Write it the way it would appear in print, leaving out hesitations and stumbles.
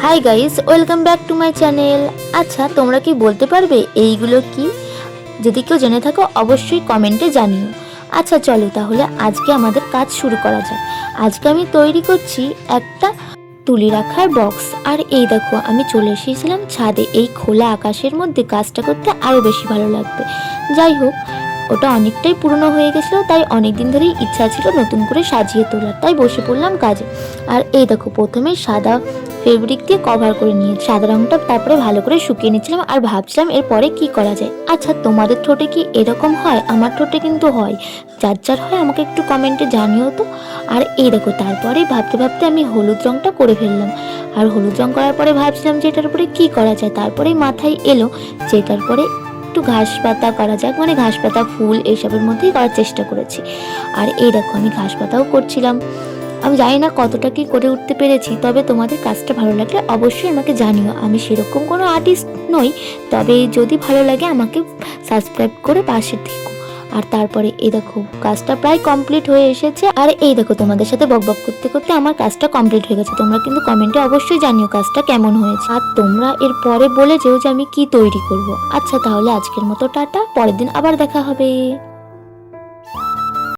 Hi guys, welcome back to my channel. আচ্ছা, তোমরা কি বলতে পারবে এইগুলো কি? যদি কেউ জেনে থাকো অবশ্যই কমেন্টে জানিও। আচ্ছা চলো তাহলে আজকে আমাদের কাজ শুরু করা যাক। আজকে আমি তৈরি করছি একটা তুলি রাখার বক্স। আর এই দেখো আমি চলে এসেছিলাম ছাদে। এই খোলা আকাশের মধ্যে কাজটা করতে আরও বেশি ভালো লাগবে। যাই হোক, ওটা অনেকটাই পুরনো হয়ে গেছিলো, তাই অনেকদিন ধরেই ইচ্ছা ছিল নতুন করে সাজিয়ে তোলার, তাই বসে পড়লাম কাজে। আর এই দেখো প্রথমে সাদা ফেব্রিক দিয়ে কভার করে নিয়ে সাদা রঙটা তারপরে ভালো করে শুকিয়ে নিচ্ছিলাম আর ভাবছিলাম এরপরে কি করা যায়। আচ্ছা তোমাদের ঠোঁটে কি এরকম হয়? আমার ঠোঁটে কিন্তু হয়। যার যার হয় আমাকে একটু কমেন্টে জানিও তো। আর এই দেখো তারপরে ভাবতে ভাবতে আমি হলুদ রঙটা করে ফেললাম। আর হলুদ রং করার পরে ভাবছিলাম যে এটার উপরে কি করা যায়। তারপরেই মাথায় এলো যে এটার পরে একটু ঘাস পাতা করা যাক, মানে ঘাস পাতা ফুল এইসবের মধ্যেই করার চেষ্টা করেছি। আর এই দেখো আমি ঘাস পাতাও করছিলাম। আমি জানি না কতটা কি করে উঠতে পেরেছি, তবে তোমাদের কাজটা ভালো লাগলে অবশ্যই আমাকে জানিও। আমি সেরকম কোনো আর্টিস্ট নই, তবে যদি ভালো লাগে আমাকে সাবস্ক্রাইব করে পাশে থেকো। আর তারপরে এই দেখো কাজটা প্রায় কমপ্লিট হয়ে এসেছে। আর এই দেখো তোমাদের সাথে বকবক করতে করতে আমার কাজটা কমপ্লিট হয়ে গেছে। তোমরা কিন্তু কমেন্টে অবশ্যই জানিও কাজটা কেমন হয়েছে, আর তোমরা এর পরে বলে যেও যে আমি কি তৈরি করব। আচ্ছা তাহলে আজকের মতো টাটা, পরের দিন আবার দেখা হবে।